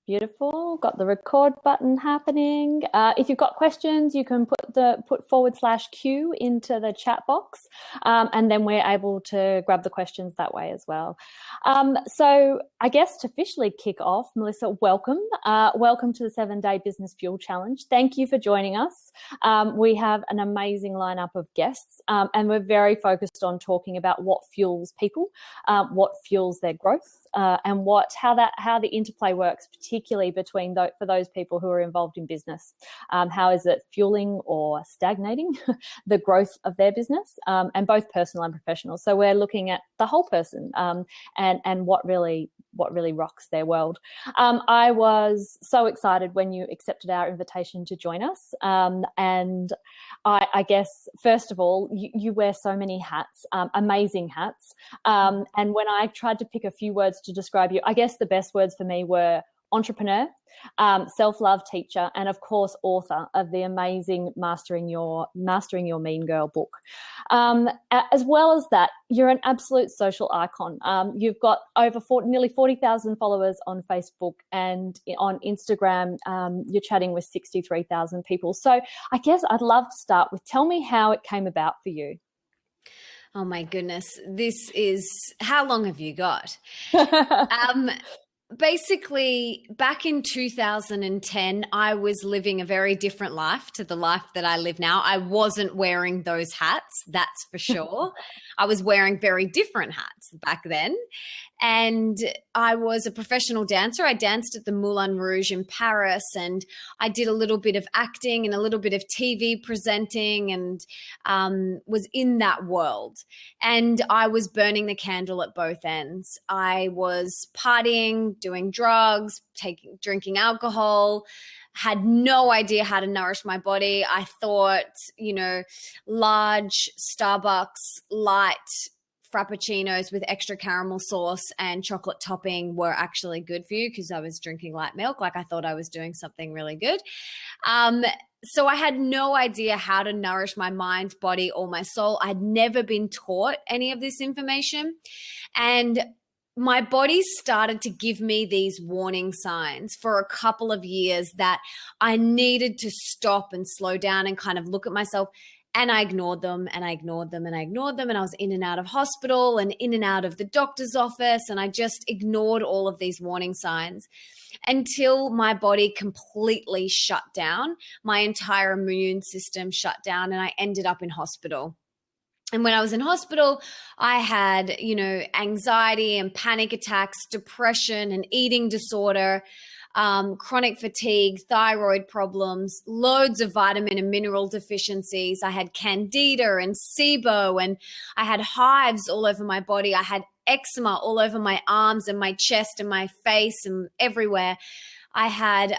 Beautiful. Got the record button happening. If you've got questions, you can put /Q into the chat box, and then we're able to grab the questions that way as well. So I guess to officially kick off, Melissa, welcome. Welcome to the 7-Day Business Fuel Challenge. Thank you for joining us. We have an amazing lineup of guests, and we're very focused on talking about what fuels people, what fuels their growth, and how the interplay works, particularly between for those people who are involved in business. How is it fueling or stagnating the growth of their business, and both personal and professional. So we're looking at the whole person, and what really rocks their world. I was so excited when you accepted our invitation to join us, and I guess first of all, you wear so many hats, amazing hats, and when I tried to pick a few words to describe you, I guess the best words for me were entrepreneur, self-love teacher, and of course author of the amazing Mastering Your Mean Girl book. As well as that, you're an absolute social icon. You've got over nearly 40,000 followers on Facebook, and on Instagram you're chatting with 63,000 people. So I guess I'd love to start with, tell me how it came about for you. Oh my goodness. This is, how long have you got? Basically, back in 2010, I was living a very different life to the life that I live now. I wasn't wearing those hats, that's for sure. I was wearing very different hats back then. And I was a professional dancer. I danced at the Moulin Rouge in Paris, and I did a little bit of acting and a little bit of TV presenting, and was in that world. And I was burning the candle at both ends. I was partying, doing drugs, drinking alcohol, had no idea how to nourish my body. I thought, large Starbucks light frappuccinos with extra caramel sauce and chocolate topping were actually good for you, because I was drinking light milk. Like, I thought I was doing something really good. So I had no idea how to nourish my mind, body, or my soul. I'd never been taught any of this information. And my body started to give me these warning signs for a couple of years that I needed to stop and slow down and kind of look at myself. And I ignored them, and I ignored them, and I ignored them. And I was in and out of hospital and in and out of the doctor's office. And I just ignored all of these warning signs until my body completely shut down. My entire immune system shut down, and I ended up in hospital. And when I was in hospital, I had, anxiety and panic attacks, depression, and eating disorder, chronic fatigue, thyroid problems, loads of vitamin and mineral deficiencies. I had candida and SIBO, and I had hives all over my body. I had eczema all over my arms and my chest and my face and everywhere. I had,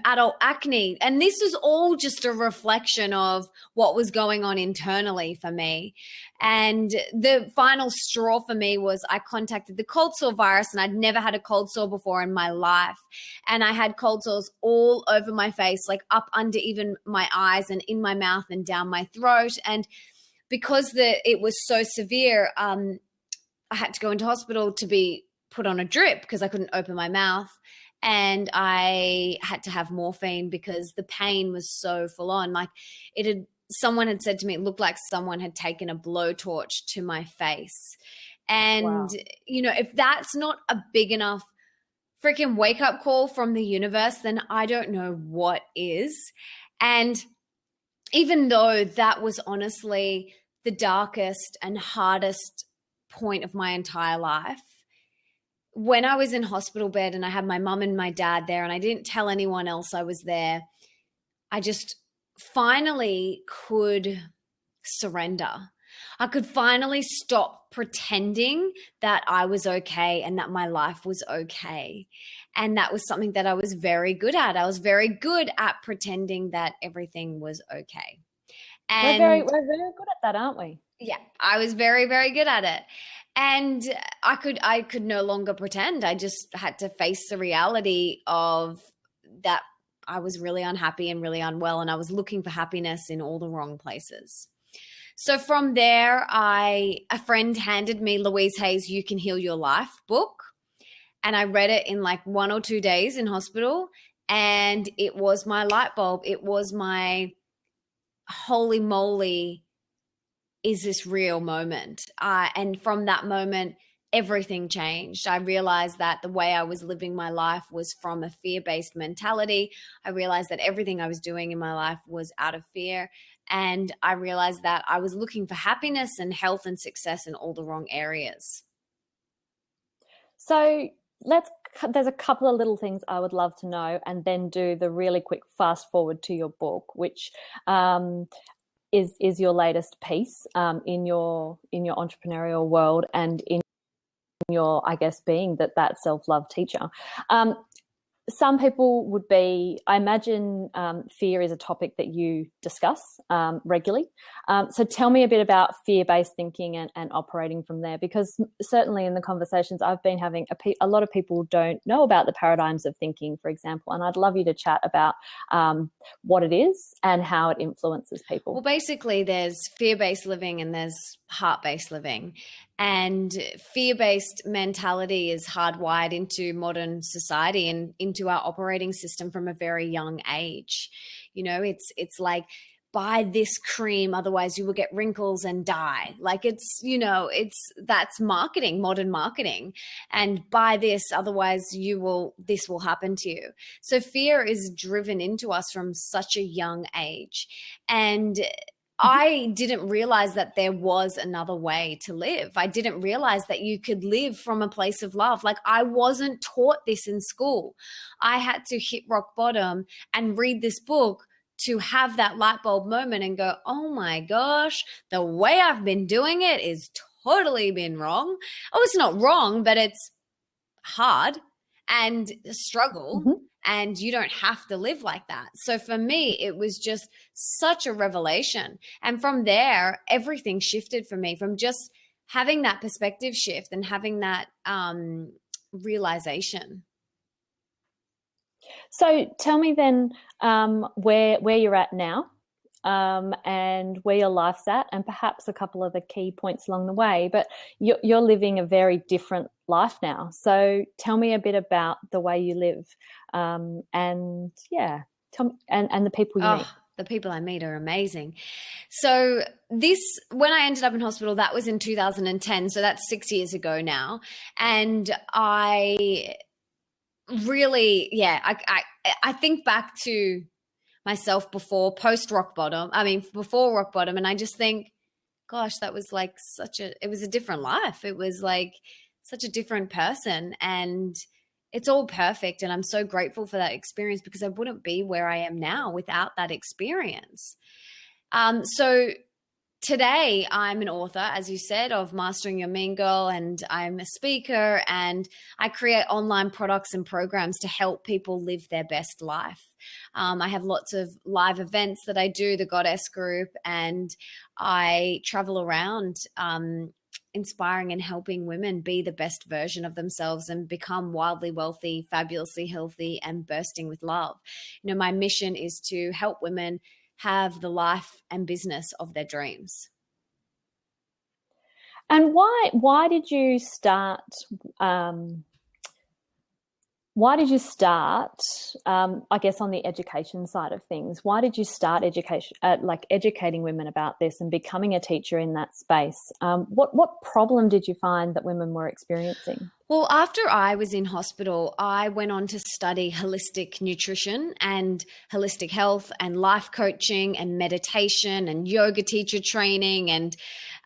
adult acne. And this was all just a reflection of what was going on internally for me. And the final straw for me was I contacted the cold sore virus, and I'd never had a cold sore before in my life. And I had cold sores all over my face, like up under even my eyes and in my mouth and down my throat. And because it was so severe, I had to go into hospital to be put on a drip because I couldn't open my mouth. And I had to have morphine because the pain was so full on. Like, someone had said to me, it looked like someone had taken a blowtorch to my face. And, Wow. If that's not a big enough freaking wake up call from the universe, then I don't know what is. And even though that was honestly the darkest and hardest point of my entire life, when I was in hospital bed and I had my mum and my dad there, and I didn't tell anyone else I was there, I just finally could surrender. I could finally stop pretending that I was okay and that my life was okay. And that was something that I was very good at. I was very good at pretending that everything was okay. And we're very good at that, aren't we? Yeah, I was very, very good at it. And I could no longer pretend. I just had to face the reality of that I was really unhappy and really unwell, and I was looking for happiness in all the wrong places. So from there, a friend handed me Louise Hay's You Can Heal Your Life book. And I read it in like 1 or 2 days in hospital. And it was my light bulb. It was my holy moly, is this real moment? And from that moment, everything changed. I realized that the way I was living my life was from a fear-based mentality. I realized that everything I was doing in my life was out of fear. And I realized that I was looking for happiness and health and success in all the wrong areas. So there's a couple of little things I would love to know, and then do the really quick fast forward to your book, which is your latest piece in your entrepreneurial world, and in your, I guess, being that self-love teacher. Some people would be, I imagine, fear is a topic that you discuss regularly. So tell me a bit about fear-based thinking and operating from there, because certainly in the conversations I've been having, a lot of people don't know about the paradigms of thinking, for example, and I'd love you to chat about what it is and how it influences people. Well, basically there's fear-based living and there's heart-based living. And fear-based mentality is hardwired into modern society and into our operating system from a very young age. You know, it's like, buy this cream, otherwise you will get wrinkles and die. Like, it's, you know, that's marketing, modern marketing. And buy this, otherwise this will happen to you. So fear is driven into us from such a young age. And I didn't realize that there was another way to live. I didn't realize that you could live from a place of love. Like, I wasn't taught this in school. I had to hit rock bottom and read this book to have that light bulb moment and go, oh my gosh, the way I've been doing it is totally been wrong. Oh, it's not wrong, but it's hard and a struggle. Mm-hmm. And you don't have to live like that. So for me, it was just such a revelation. And from there, everything shifted for me, from just having that perspective shift and having that realization. So tell me then where you're at now, and where your life's at, and perhaps a couple of the key points along the way. But you're living a very different life now. So tell me a bit about the way you live, and yeah, tell me, and the people you meet. The people I meet are amazing. So when I ended up in hospital, that was in 2010. So that's 6 years ago now. And I really, I think back to myself before rock bottom, and I just think, gosh, that was like it was a different life. It was like such a different person, and it's all perfect. And I'm so grateful for that experience, because I wouldn't be where I am now without that experience. So today I'm an author, as you said, of Mastering Your Mean Girl, and I'm a speaker, and I create online products and programs to help people live their best life. I have lots of live events that I do, the Goddess Group, and I travel around inspiring and helping women be the best version of themselves and become wildly wealthy, fabulously healthy, and bursting with love. You know, my mission is to help women have the life and business of their dreams. And why did you start? Why did you start? I guess on the education side of things, why did you start educating women about this and becoming a teacher in that space? What problem did you find that women were experiencing? Well, after I was in hospital, I went on to study holistic nutrition and holistic health and life coaching and meditation and yoga teacher training and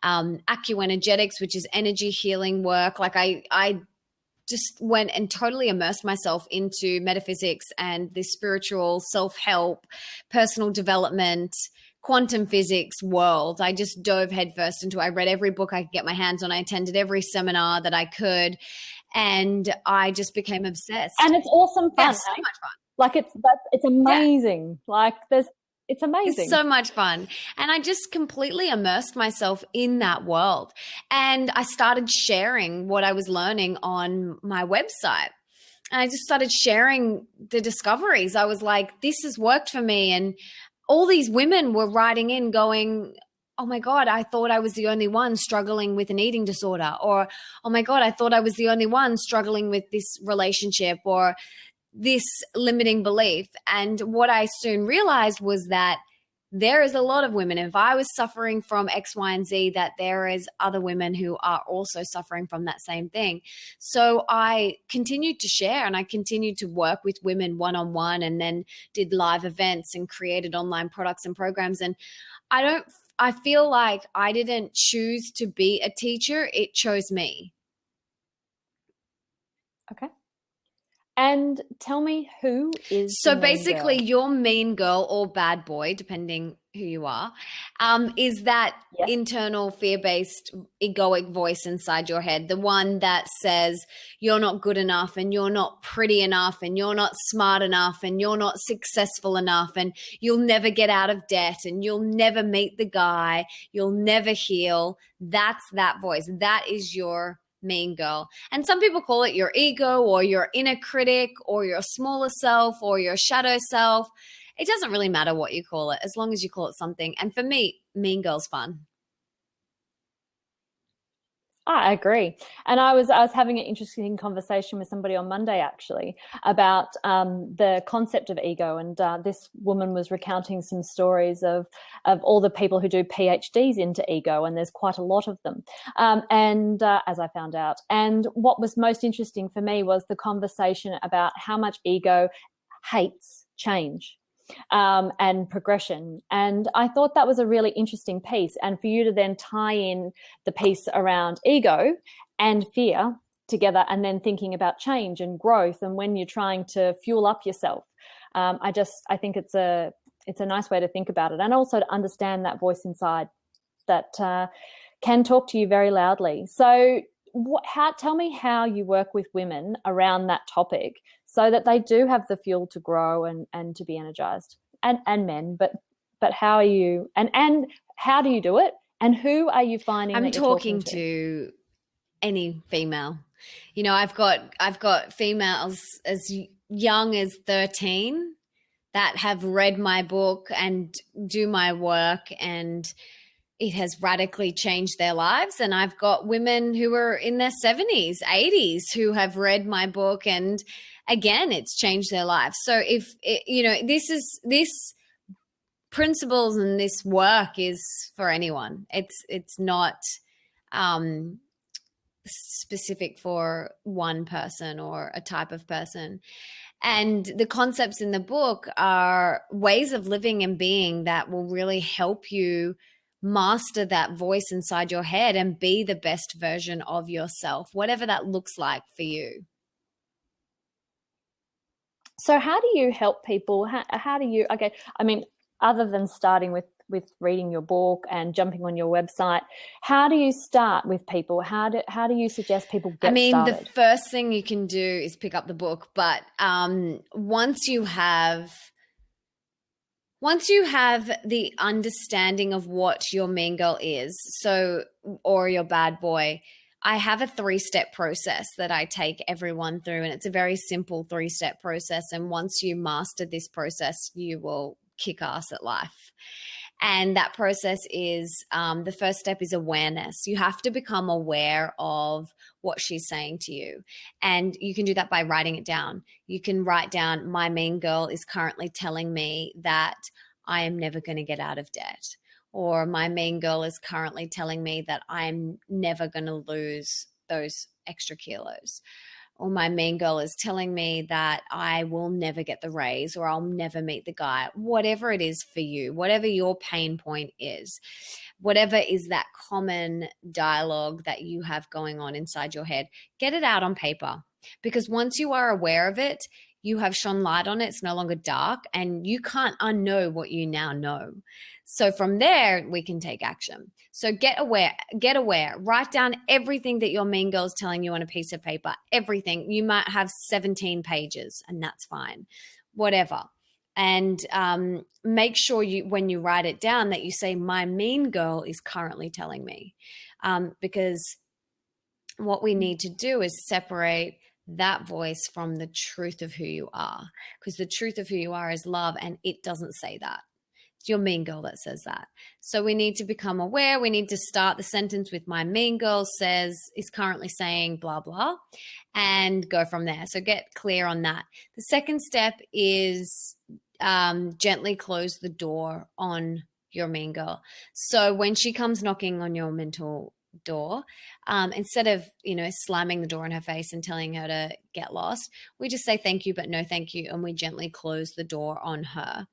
acuenergetics, which is energy healing work. Like I just went and totally immersed myself into metaphysics and the spiritual self-help, personal development, quantum physics world. I just dove headfirst into it. I read every book I could get my hands on. I attended every seminar that I could, and I just became obsessed. And it's awesome fun. Yeah, so much fun. Like it's amazing. Yeah. Like it's amazing. It's so much fun. And I just completely immersed myself in that world. And I started sharing what I was learning on my website. And I just started sharing the discoveries. I was like, this has worked for me. And all these women were writing in going, oh my God, I thought I was the only one struggling with an eating disorder, or, oh my God, I thought I was the only one struggling with this relationship or this limiting belief. And what I soon realized was that there is a lot of women. If I was suffering from X, Y, and Z, that there is other women who are also suffering from that same thing. So I continued to share, and I continued to work with women one-on-one, and then did live events and created online products and programs. And I feel like I didn't choose to be a teacher. It chose me. Okay. And tell me, who is So the mean basically, girl? your mean girl or bad boy, depending who you are, is that Yes. internal fear-based egoic voice inside your head, the one that says you're not good enough, and you're not pretty enough, and you're not smart enough, and you're not successful enough, and you'll never get out of debt, and you'll never meet the guy, you'll never heal. That's that voice. That is your mean girl. And some people call it your ego, or your inner critic, or your smaller self, or your shadow self. It doesn't really matter what you call it, as long as you call it something. And for me, mean girl's fun. I agree. And I was having an interesting conversation with somebody on Monday, actually, about the concept of ego. And this woman was recounting some stories of all the people who do PhDs into ego, and there's quite a lot of them. And as I found out, and what was most interesting for me was the conversation about how much ego hates change. And progression. And I thought that was a really interesting piece. And for you to then tie in the piece around ego and fear together, and then thinking about change and growth, and when you're trying to fuel up yourself, I think it's a nice way to think about it, and also to understand that voice inside that can talk to you very loudly. So tell me how you work with women around that topic, so that they do have the fuel to grow and to be energized, and men, but how are you, and how do you do it, and who are you finding I'm that you're talking to any female. You know, I've got females as young as 13 that have read my book and do my work, and it has radically changed their lives. And I've got women who are in their 70s, 80s who have read my book, and again, it's changed their lives. So if this principles and this work is for anyone. It's not specific for one person or a type of person. And the concepts in the book are ways of living and being that will really help you master that voice inside your head and be the best version of yourself, whatever that looks like for you. So how do you help people? How do you, okay, I mean, other than starting with reading your book and jumping on your website, how do you start with people? How do you suggest people get started? The first thing you can do is pick up the book. But once you have the understanding of what your mean girl is, or your bad boy, I have a 3-step process that I take everyone through, and it's a very simple 3-step process. And once you master this process, you will kick ass at life. And that process is, the first step is awareness. You have to become aware of what she's saying to you. And you can do that by writing it down. You can write down, my mean girl is currently telling me that I am never going to get out of debt. Or my mean girl is currently telling me that I'm never going to lose those extra kilos. Or my mean girl is telling me that I will never get the raise, or I'll never meet the guy. Whatever it is for you, whatever your pain point is, whatever is that common dialogue that you have going on inside your head, get it out on paper. Because once you are aware of it, you have shone light on it. It's no longer dark, and you can't unknow what you now know. So from there, we can take action. So get aware, write down everything that your mean girl is telling you on a piece of paper, everything. You might have 17 pages, and that's fine, whatever. And make sure when you write it down, that you say, my mean girl is currently telling me, because what we need to do is separate that voice from the truth of who you are, because the truth of who you are is love, and it doesn't say that. It's your mean girl that says that. So we need to become aware. We need to start the sentence with my mean girl is currently saying blah, blah, and go from there. So get clear on that. The second step is gently close the door on your mean girl. So when she comes knocking on your mental door, instead of slamming the door in her face and telling her to get lost, we just say thank you but no thank you, and we gently close the door on her.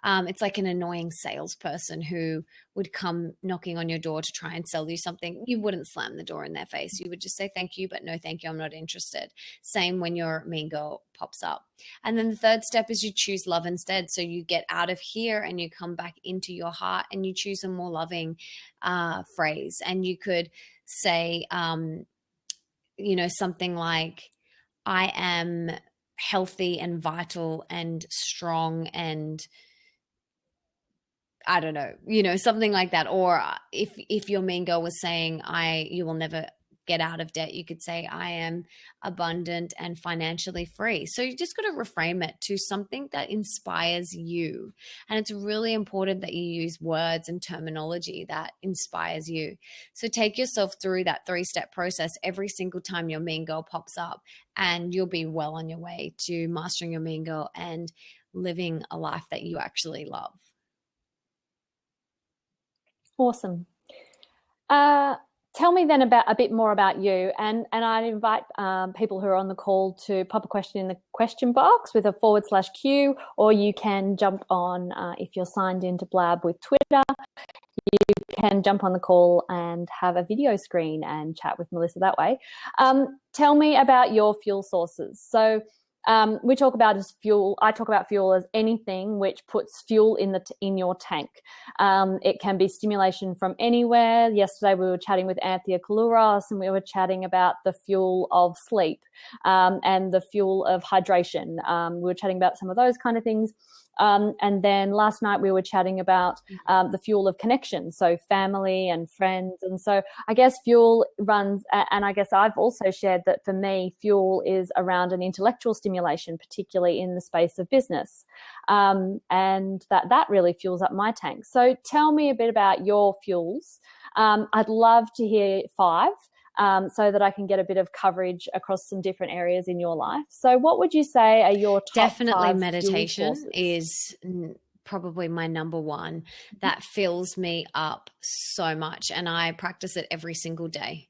It's like an annoying salesperson who would come knocking on your door to try and sell you something. You wouldn't slam the door in their face. You would just say thank you but no thank you, I'm not interested. Same when your mean girl pops up. And then the third step is you choose love instead. So you get out of here and you come back into your heart and you choose a more loving phrase. And you could say something like, I am healthy and vital and strong and I don't know, something like that. Or if your mean girl was saying, you will never get out of debt, you could say, I am abundant and financially free. So you just got to reframe it to something that inspires you. And it's really important that you use words and terminology that inspires you. So take yourself through that 3-step process every single time your mean girl pops up, and you'll be well on your way to mastering your mean girl and living a life that you actually love. Awesome. Tell me then about a bit more about you, and I'd invite people who are on the call to pop a question in the question box with a /Q, or you can jump on, if you're signed into Blab with Twitter, you can jump on the call and have a video screen and chat with Melissa that way. Tell me about your fuel sources. So we talk about as fuel. I talk about fuel as anything which puts fuel in your tank. It can be stimulation from anywhere. Yesterday we were chatting with Anthea Kalouros and we were chatting about the fuel of sleep and the fuel of hydration. We were chatting about some of those kind of things. And then last night we were chatting about the fuel of connection, so family and friends. And so I guess fuel runs, and I guess I've also shared that for me, fuel is around an intellectual stimulation, particularly in the space of business. And that really fuels up my tank. So tell me a bit about your fuels. I'd love to hear 5. So that I can get a bit of coverage across some different areas in your life. So what would you say are your top Definitely 5 meditation is probably my number one. That fills me up so much, and I practice it every single day,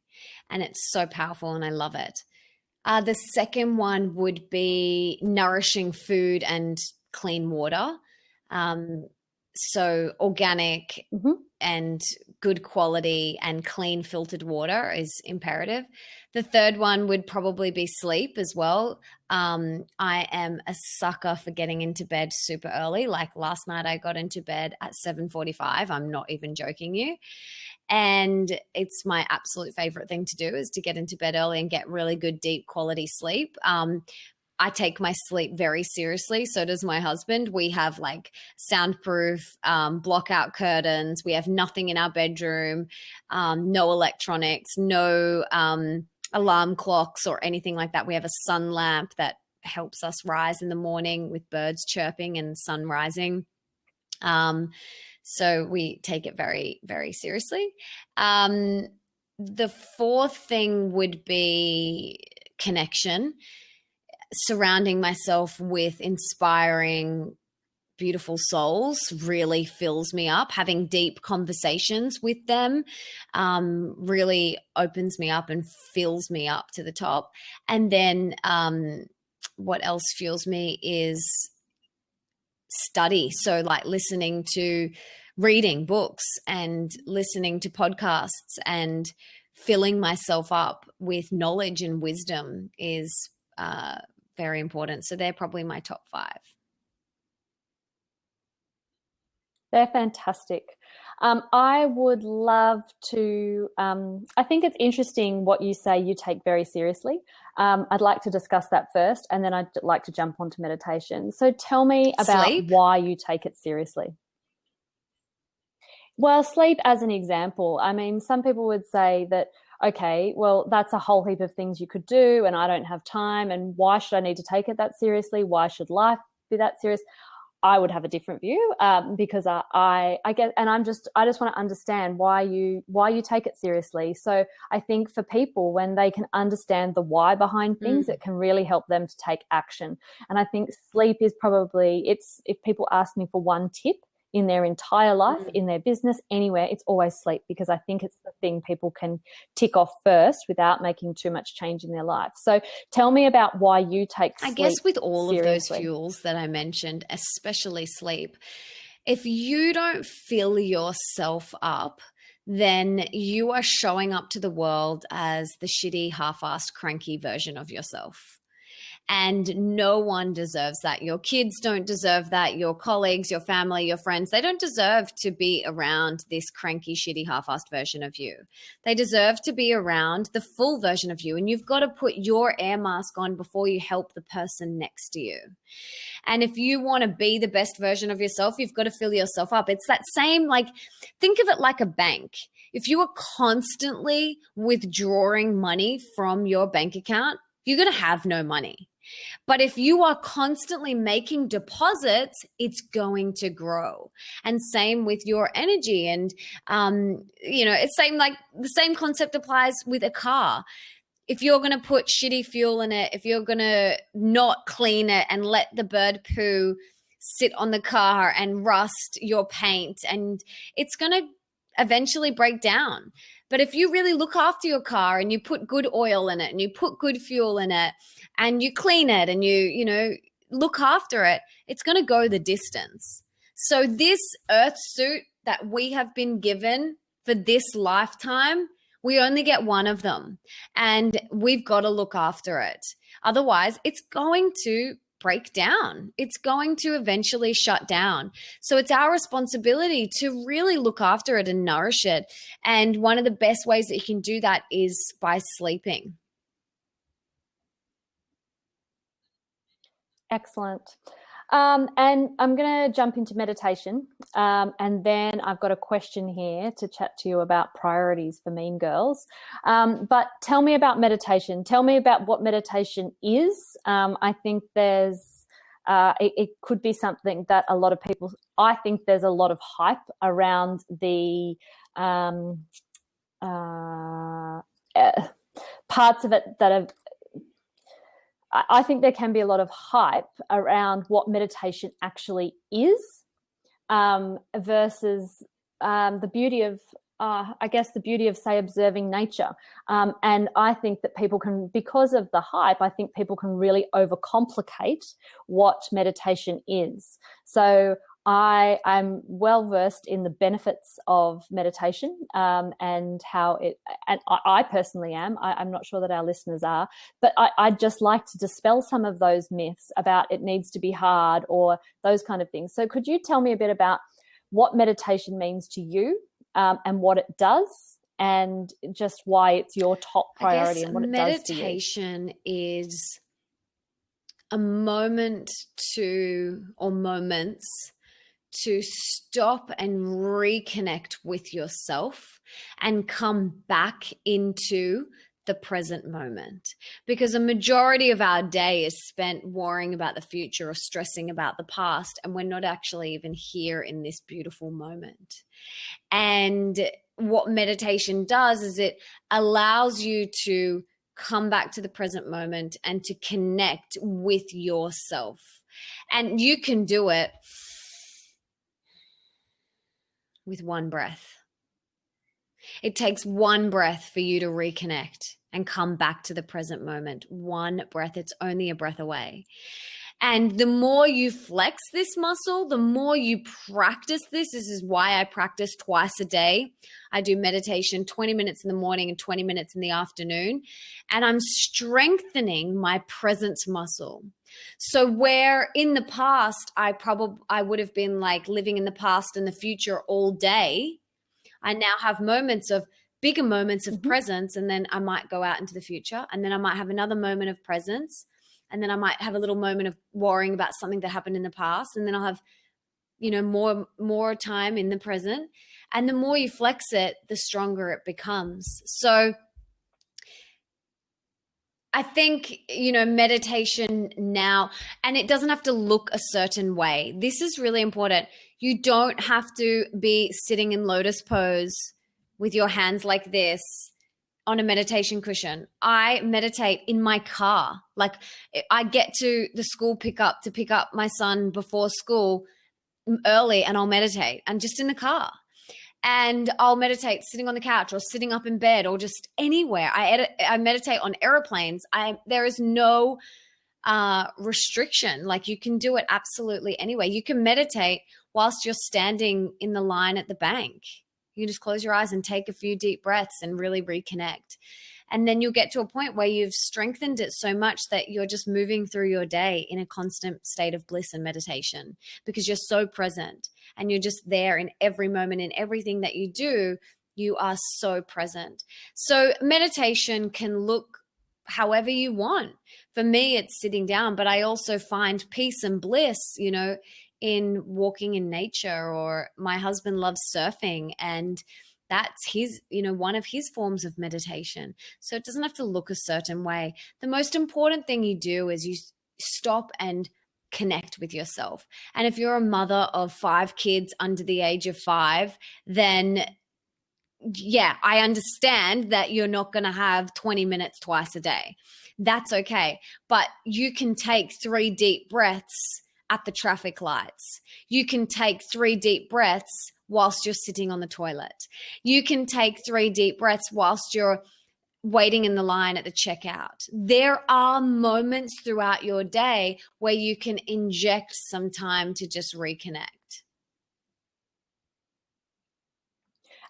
and it's so powerful and I love it. The second one would be nourishing food and clean water. So organic and good quality and clean filtered water is imperative. The third one would probably be sleep as well. I am a sucker for getting into bed super early. Like last night I got into bed at 7:45. I'm not even joking you. And it's my absolute favorite thing to do is to get into bed early and get really good, deep quality sleep. I take my sleep very seriously. So does my husband. We have like soundproof blockout curtains. We have nothing in our bedroom, no electronics, no alarm clocks or anything like that. We have a sun lamp that helps us rise in the morning with birds chirping and sun rising. So we take it very, very seriously. The fourth thing would be connection. Surrounding myself with inspiring, beautiful souls really fills me up. Having deep conversations with them really opens me up and fills me up to the top. And then what else fuels me is study. So like reading books and listening to podcasts and filling myself up with knowledge and wisdom is very important. So they're probably my top 5. They're fantastic. I would love to, I think it's interesting what you say you take very seriously. I'd like to discuss that first, and then I'd like to jump onto meditation. So tell me about sleep? Why you take it seriously. Well, sleep as an example. I mean, some people would say that, okay, well, that's a whole heap of things you could do and I don't have time, and why should I need to take it that seriously? Why should life be that serious? I would have a different view, because I get, and I just want to understand why you take it seriously. So I think for people, when they can understand the why behind things, it can really help them to take action. And I think sleep is probably, if people ask me for one tip in their entire life, in their business, anywhere, it's always sleep, because I think it's the thing people can tick off first without making too much change in their life. So tell me about why you take sleep. I guess with all seriously. of those fuels that I mentioned, especially sleep, if you don't fill yourself up, then you are showing up to the world as the shitty, half-assed, cranky version of yourself. And no one deserves that. Your kids don't deserve that. Your colleagues, your family, your friends, they don't deserve to be around this cranky, shitty, half-assed version of you. They deserve to be around the full version of you. And you've got to put your air mask on before you help the person next to you. And if you want to be the best version of yourself, you've got to fill yourself up. It's that same, like, think of it like a bank. If you are constantly withdrawing money from your bank account, you're going to have no money. But if you are constantly making deposits, it's going to grow. And same with your energy. And, it's the same concept applies with a car. If you're going to put shitty fuel in it, if you're going to not clean it and let the bird poo sit on the car and rust your paint, and it's going to eventually break down. But if you really look after your car and you put good oil in it and you put good fuel in it and you clean it and you look after it, it's going to go the distance. So this earth suit that we have been given for this lifetime, we only get one of them, and we've got to look after it. Otherwise, it's going to break down. It's going to eventually shut down. So it's our responsibility to really look after it and nourish it. And one of the best ways that you can do that is by sleeping. Excellent. And I'm going to jump into meditation. And then I've got a question here to chat to you about priorities for Mean Girls. But tell me about meditation. Tell me about what meditation is. I think it could be something that a lot of people, I think there's a lot of hype around the parts of it that have, I think there can be a lot of hype around what meditation actually is, versus the beauty of, the beauty of, say, observing nature. And I think that people can, because of the hype, I think people can really overcomplicate what meditation is. So I'm well versed in the benefits of meditation, and how it, and I personally am. I'm not sure that our listeners are, but I'd just like to dispel some of those myths about it needs to be hard or those kind of things. So could you tell me a bit about what meditation means to you, and what it does, and just why it's your top priority and what it does to you? Meditation is a moment or moments to stop and reconnect with yourself and come back into the present moment. Because a majority of our day is spent worrying about the future or stressing about the past, and we're not actually even here in this beautiful moment. And what meditation does is it allows you to come back to the present moment and to connect with yourself. And you can do it with one breath. It takes one breath for you to reconnect and come back to the present moment. One breath. It's only a breath away. And the more you flex this muscle, the more you practice this. This is why I practice twice a day. I do meditation 20 minutes in the morning and 20 minutes in the afternoon. And I'm strengthening my presence muscle. So where in the past, I would have been like living in the past and the future all day, I now have bigger moments of presence, and then I might go out into the future, and then I might have another moment of presence, and then I might have a little moment of worrying about something that happened in the past, and then I'll have, more time in the present. And the more you flex it, the stronger it becomes. So I think, meditation now, and it doesn't have to look a certain way. This is really important. You don't have to be sitting in lotus pose with your hands like this on a meditation cushion. I meditate in my car. Like, I get to the school pick up my son before school early, and I'll meditate, and just in the car. And I'll meditate sitting on the couch or sitting up in bed or just anywhere. I meditate on airplanes. There is no restriction. Like, you can do it absolutely anywhere. You can meditate whilst you're standing in the line at the bank. You can just close your eyes and take a few deep breaths and really reconnect. And then you'll get to a point where you've strengthened it so much that you're just moving through your day in a constant state of bliss and meditation, because you're so present and you're just there in every moment. In everything that you do, you are so present. So meditation can look however you want. For me, it's sitting down, but I also find peace and bliss, in walking in nature. Or my husband loves surfing, and that's his, one of his forms of meditation. So it doesn't have to look a certain way. The most important thing you do is you stop and connect with yourself. And if you're a mother of 5 kids under the age of 5, then yeah, I understand that you're not going to have 20 minutes twice a day. That's okay. But you can take 3 deep breaths at the traffic lights. You can take 3 deep breaths whilst you're sitting on the toilet. You can take 3 deep breaths whilst you're waiting in the line at the checkout. There are moments throughout your day where you can inject some time to just reconnect.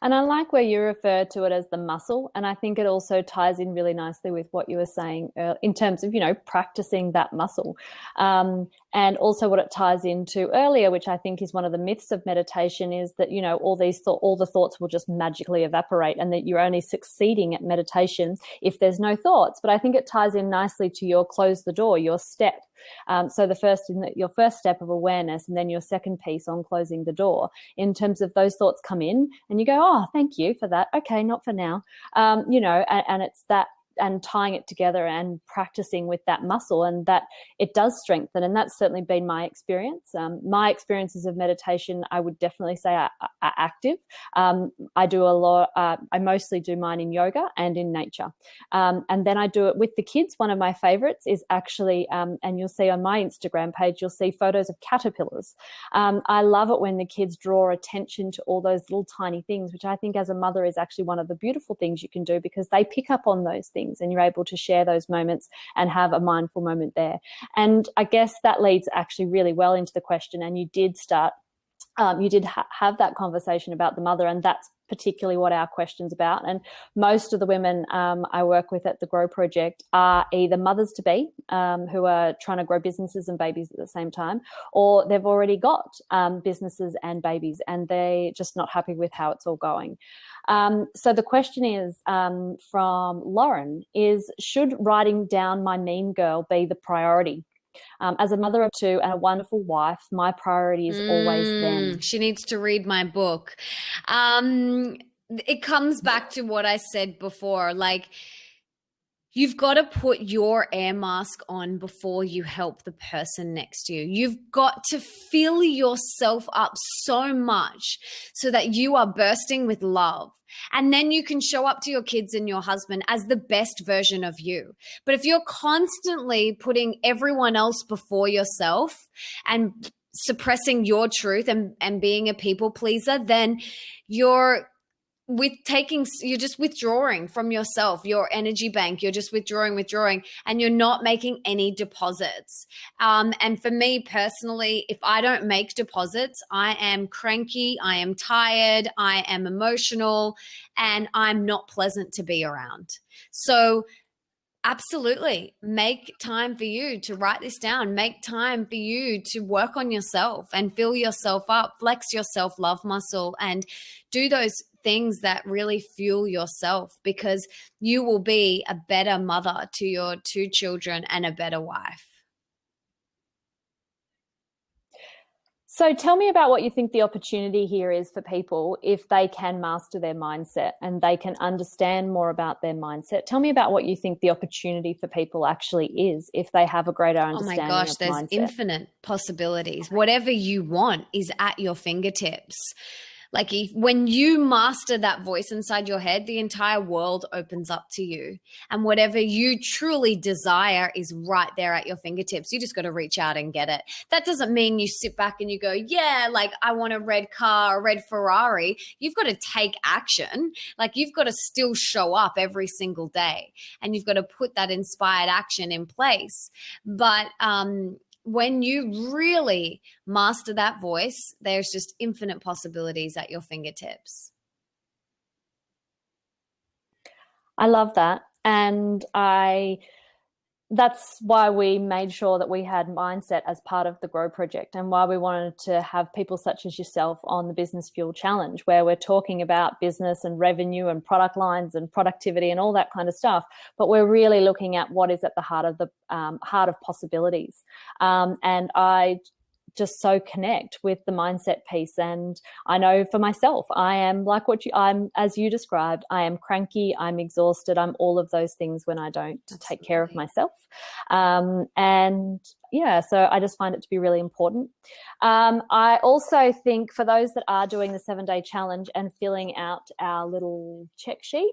And I like where you refer to it as the muscle. And I think it also ties in really nicely with what you were saying in terms of, practicing that muscle. And also what it ties into earlier, which I think is one of the myths of meditation, is that, all the thoughts will just magically evaporate, and that you're only succeeding at meditation if there's no thoughts. But I think it ties in nicely to your close the door, your step. So your first step of awareness, and then your second piece on closing the door, in terms of those thoughts come in and you go, oh, thank you for that. Okay, not for now. And it's that, and tying it together and practicing with that muscle, and that it does strengthen. And that's certainly been my experience. My experiences of meditation, I would definitely say, are active. I do a lot. I mostly do mine in yoga and in nature. And then I do it with the kids. One of my favorites is actually, and you'll see on my Instagram page, you'll see photos of caterpillars. I love it when the kids draw attention to all those little tiny things, which I think as a mother is actually one of the beautiful things you can do, because they pick up on those things, and you're able to share those moments and have a mindful moment there. And I guess that leads actually really well into the question. And you did start, have that conversation about the mother, and that's particularly what our question's about. And most of the women I work with at the Grow Project are either mothers to be, who are trying to grow businesses and babies at the same time, or they've already got businesses and babies, and they're just not happy with how it's all going. So the question is, from Lauren, is, should writing down my mean girl be the priority? As a mother of 2 and a wonderful wife, my priority is always them. She needs to read my book. It comes back to what I said before. Like, you've got to put your air mask on before you help the person next to you. You've got to fill yourself up so much so that you are bursting with love. And then you can show up to your kids and your husband as the best version of you. But if you're constantly putting everyone else before yourself and suppressing your truth and being a people pleaser, then you're just withdrawing from yourself, your energy bank. You're just withdrawing, and you're not making any deposits. And for me personally, if I don't make deposits, I am cranky, I am tired, I am emotional, and I'm not pleasant to be around. So absolutely, make time for you to write this down. Make time for you to work on yourself and fill yourself up, flex your self-love muscle, and do those things that really fuel yourself, because you will be a better mother to your 2 children and a better wife. So tell me about what you think the opportunity here is for people if they can master their mindset and they can understand more about their mindset. Tell me about what you think the opportunity for people actually is if they have a greater understanding Oh my gosh, of there's mindset. infinite possibilities. Whatever you want is at your fingertips. Like when you master that voice inside your head, the entire world opens up to you. And whatever you truly desire is right there at your fingertips. You just got to reach out and get it. That doesn't mean you sit back and you go, yeah, like I want a red car, a red Ferrari. You've got to take action. Like you've got to still show up every single day and you've got to put that inspired action in place. But, when you really master that voice, there's just infinite possibilities at your fingertips. I love that. And that's why we made sure that we had mindset as part of the Grow Project and why we wanted to have people such as yourself on the Business Fuel Challenge, where we're talking about business and revenue and product lines and productivity and all that kind of stuff. But we're really looking at what is at the heart of the heart of possibilities. And I just so connect with the mindset piece. And I know for myself, I am like I'm, as you described, I am cranky, I'm exhausted, I'm all of those things when I don't take care of myself. And yeah, so I just find it to be really important. I also think for those that are doing the 7-day challenge and filling out our little check sheet,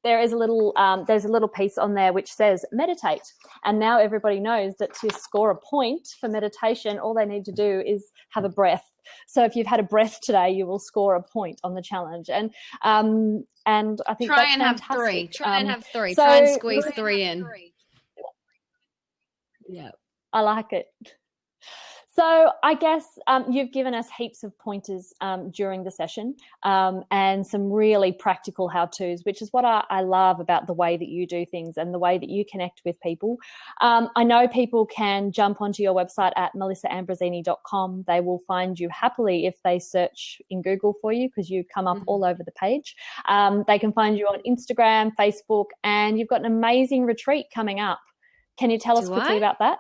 there's a little piece on there which says meditate. And now everybody knows that to score a point for meditation, all they need to do is have a breath. So if you've had a breath today, you will score a point on the challenge. And I think Try that's and fantastic. have three. Try and have three. So, Try and squeeze 3 in. Yeah. I like it. So I guess you've given us heaps of pointers during the session and some really practical how-tos, which is what I love about the way that you do things and the way that you connect with people. I know people can jump onto your website at melissaambrosini.com. They will find you happily if they search in Google for you because you come up all over the page. They can find you on Instagram, Facebook, and you've got an amazing retreat coming up. Can you tell us quickly about that?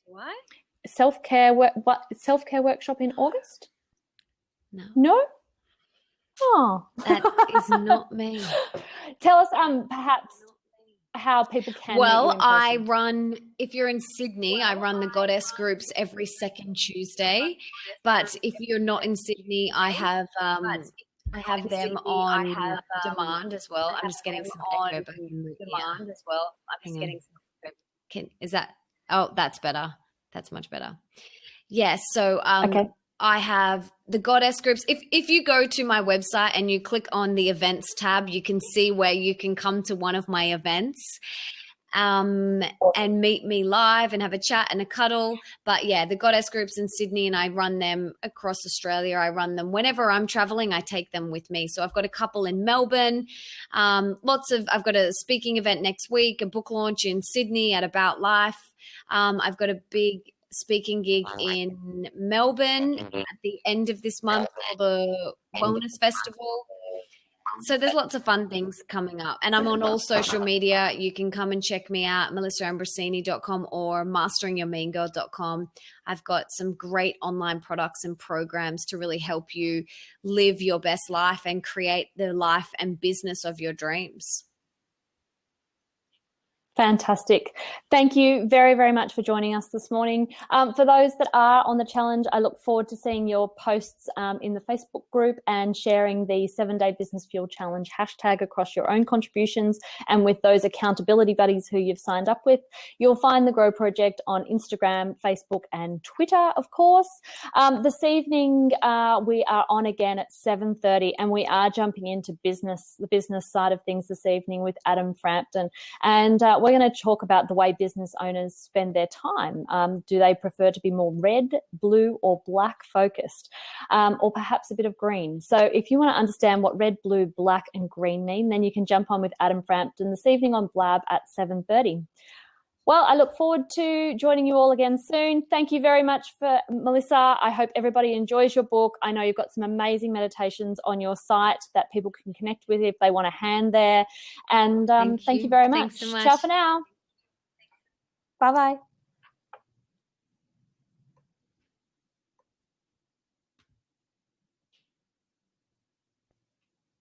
Why? Self-care workshop in August? No? Oh. That is not me. Tell us perhaps how people can meet you in person. If you're in Sydney, I run the Goddess groups every second Tuesday. But if you're not in Sydney, I have them on demand as well. I'm just getting some echo back in the demand as well. I'm just getting some is that? Oh, that's better. That's much better. Yes. So okay. I have the Goddess groups. If you go to my website and you click on the events tab, you can see where you can come to one of my events and meet me live and have a chat and a cuddle. But yeah, the Goddess groups in Sydney, and I run them across Australia. I run them whenever I'm traveling. I take them with me. So I've got a couple in Melbourne. I've got a speaking event next week, a book launch in Sydney at About Life. I've got a big speaking gig in Melbourne at the end of this month for the Wellness Festival. So there's lots of fun things coming up. And I'm on all social media. You can come and check me out, melissaambrosini.com or masteringyourmeangirl.com. I've got some great online products and programs to really help you live your best life and create the life and business of your dreams. Fantastic. Thank you very, very much for joining us this morning. For those that are on the challenge, I look forward to seeing your posts in the Facebook group and sharing the 7-Day Business Fuel Challenge hashtag across your own contributions and with those accountability buddies who you've signed up with. You'll find the Grow Project on Instagram, Facebook, and Twitter, of course. This evening, we are on again at 7:30, and we are jumping into the business side of things this evening with Adam Frampton. And we're going to talk about the way business owners spend their time. Do they prefer to be more red, blue, or black focused, or perhaps a bit of green? So if you want to understand what red, blue, black, and green mean, then you can jump on with Adam Frampton this evening on Blab at 7:30. Well, I look forward to joining you all again soon. Thank you very much for Melissa. I hope everybody enjoys your book. I know you've got some amazing meditations on your site that people can connect with if they want a hand there. And thank you very much. Thanks so much. Ciao for now. Bye-bye.